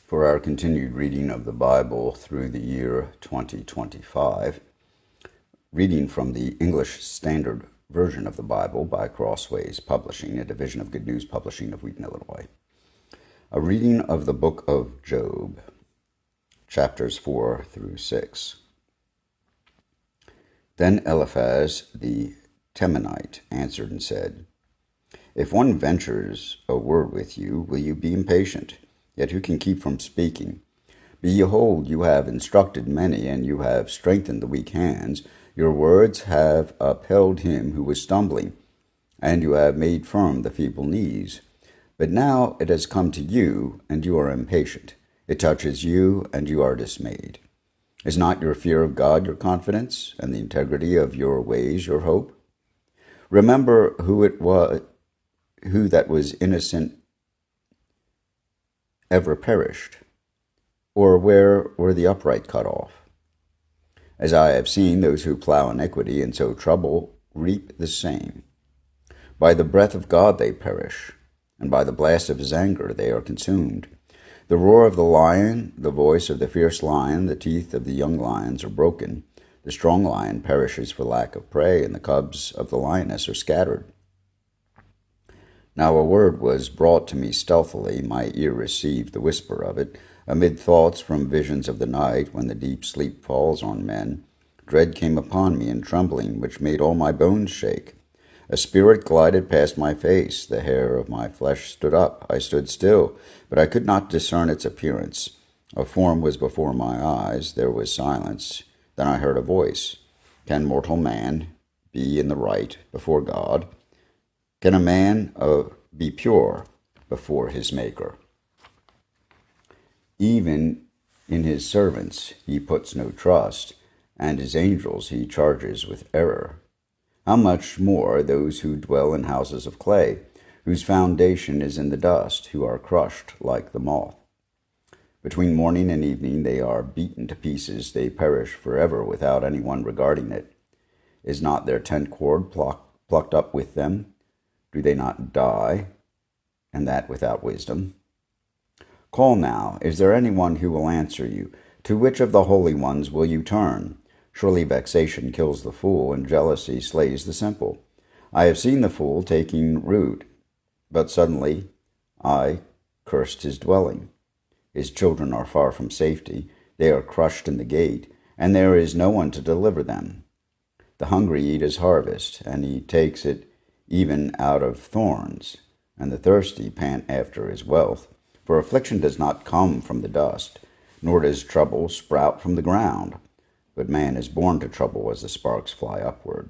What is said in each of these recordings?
For our continued reading of the Bible through the year 2025, reading from the English Standard Version of the Bible by Crossways Publishing, a division of Good News Publishing of Wheaton, Illinois. A reading of the book of Job, chapters 4 through 6. Then Eliphaz the Temanite answered and said, If one ventures a word with you, will you be impatient? Yet who can keep from speaking? Behold, you have instructed many, and you have strengthened the weak hands. Your words have upheld him who was stumbling, and you have made firm the feeble knees. But now it has come to you, and you are impatient. It touches you, and you are dismayed. Is not your fear of God your confidence, and the integrity of your ways your hope? Remember who that was innocent ever perished, or where were the upright cut off? As I have seen, those who plow iniquity and sow trouble reap the same. By the breath of God they perish, and by the blast of his anger they are consumed. The roar of the lion, the voice of the fierce lion, the teeth of the young lions are broken. The strong lion perishes for lack of prey, and the cubs of the lioness are scattered. Now a word was brought to me stealthily, my ear received the whisper of it, amid thoughts from visions of the night, when the deep sleep falls on men. Dread came upon me, and trembling, which made all my bones shake. A spirit glided past my face, the hair of my flesh stood up. I stood still, but I could not discern its appearance. A form was before my eyes, there was silence. Then I heard a voice. Can mortal man be in the right before God? Can a man be pure before his Maker? Even in his servants he puts no trust, and his angels he charges with error. How much more those who dwell in houses of clay, whose foundation is in the dust, who are crushed like the moth. Between morning and evening they are beaten to pieces, they perish forever without anyone regarding it. Is not their tent cord plucked up with them? Do they not die, and that without wisdom? Call now, is there anyone who will answer you? To which of the holy ones will you turn? Surely vexation kills the fool, and jealousy slays the simple. I have seen the fool taking root, but suddenly I cursed his dwelling. His children are far from safety, they are crushed in the gate, and there is no one to deliver them. The hungry eat his harvest, and he takes it even out of thorns, and the thirsty pant after his wealth. For affliction does not come from the dust, nor does trouble sprout from the ground. But man is born to trouble as the sparks fly upward.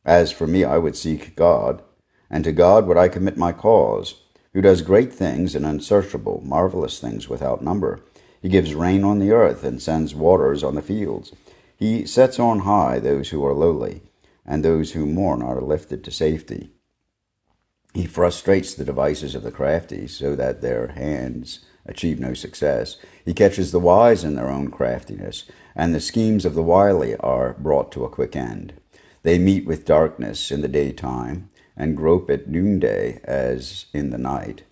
As for me, I would seek God, and to God would I commit my cause, who does great things and unsearchable, marvelous things without number. He gives rain on the earth and sends waters on the fields. He sets on high those who are lowly, and those who mourn are lifted to safety. He frustrates the devices of the crafty, so that their hands achieve no success. He catches the wise in their own craftiness, and the schemes of the wily are brought to a quick end. They meet with darkness in the daytime, and grope at noonday as in the night.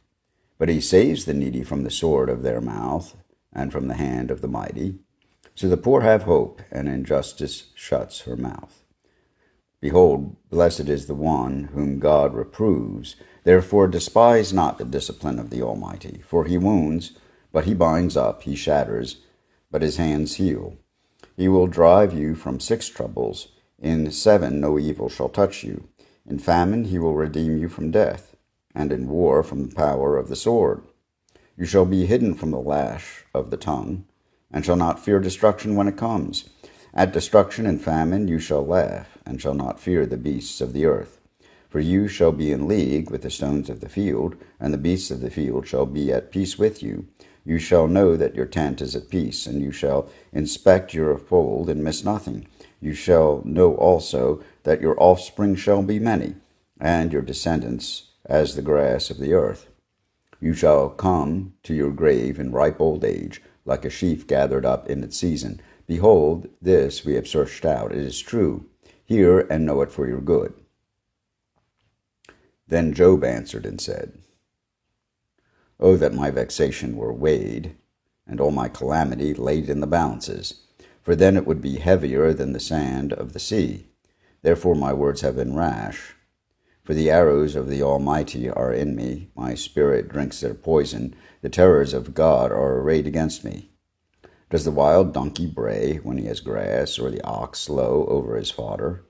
But he saves the needy from the sword of their mouth, and from the hand of the mighty. So the poor have hope, and injustice shuts her mouth. Behold, blessed is the one whom God reproves. Therefore despise not the discipline of the Almighty. For he wounds, but he binds up, he shatters, but his hands heal. He will drive you from 6 troubles. In 7 no evil shall touch you. In famine he will redeem you from death, and in war from the power of the sword. You shall be hidden from the lash of the tongue, and shall not fear destruction when it comes. At destruction and famine you shall laugh, and shall not fear the beasts of the earth. For you shall be in league with the stones of the field, and the beasts of the field shall be at peace with you. You shall know that your tent is at peace, and you shall inspect your fold and miss nothing. You shall know also that your offspring shall be many, and your descendants as the grass of the earth. You shall come to your grave in ripe old age, like a sheaf gathered up in its season. Behold, this we have searched out. It is true. Hear and know it for your good. Then Job answered and said, Oh, that my vexation were weighed, and all my calamity laid in the balances, for then it would be heavier than the sand of the sea. Therefore my words have been rash. For the arrows of the Almighty are in me, my spirit drinks their poison, the terrors of God are arrayed against me. Does the wild donkey bray when he has grass, or the ox low over his fodder?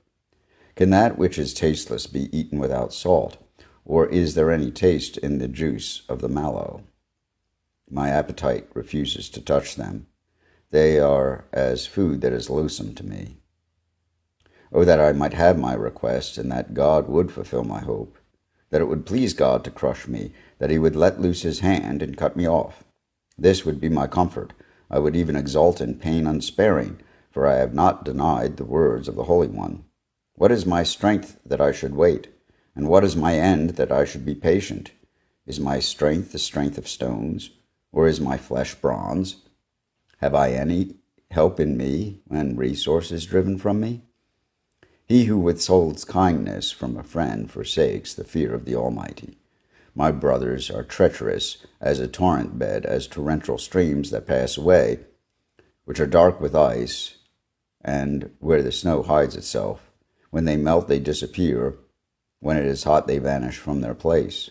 Can that which is tasteless be eaten without salt, or is there any taste in the juice of the mallow? My appetite refuses to touch them. They are as food that is loathsome to me. Oh, that I might have my request, and that God would fulfill my hope, that it would please God to crush me, that he would let loose his hand and cut me off. This would be my comfort. I would even exult in pain unsparing, for I have not denied the words of the Holy One. What is my strength that I should wait? And what is my end that I should be patient? Is my strength the strength of stones, or is my flesh bronze? Have I any help in me when resource is driven from me? He who withholds kindness from a friend forsakes the fear of the Almighty. My brothers are treacherous as a torrent bed, as torrential streams that pass away, which are dark with ice, and where the snow hides itself. When they melt, they disappear. When it is hot, they vanish from their place.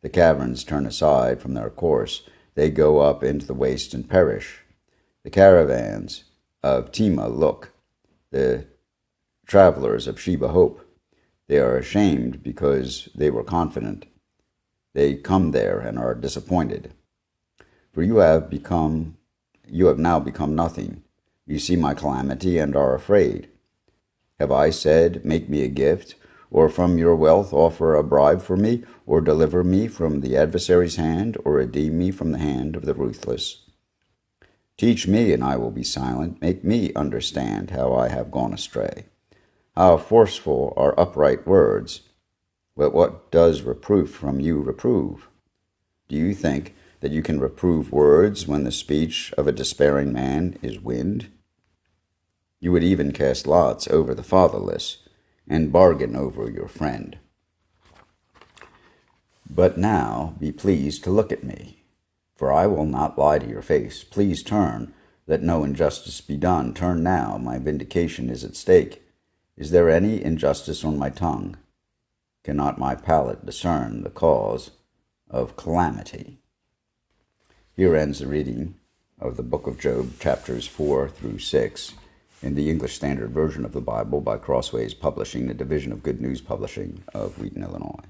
The caverns turn aside from their course. They go up into the waste and perish. The caravans of Tema look. The travelers of Sheba hope. They are ashamed because they were confident. They come there and are disappointed. For you have now become nothing. You see my calamity and are afraid. Have I said, make me a gift, or from your wealth offer a bribe for me, or deliver me from the adversary's hand, or redeem me from the hand of the ruthless? Teach me, and I will be silent. Make me understand how I have gone astray. How forceful are upright words! But what does reproof from you reprove? Do you think that you can reprove words when the speech of a despairing man is wind? You would even cast lots over the fatherless, and bargain over your friend. But now be pleased to look at me, for I will not lie to your face. Please turn, let no injustice be done. Turn now, my vindication is at stake. Is there any injustice on my tongue? Cannot my palate discern the cause of calamity? Here ends the reading of the book of Job, chapters 4 through 6, in the English Standard Version of the Bible by Crossways Publishing, the division of Good News Publishing of Wheaton, Illinois.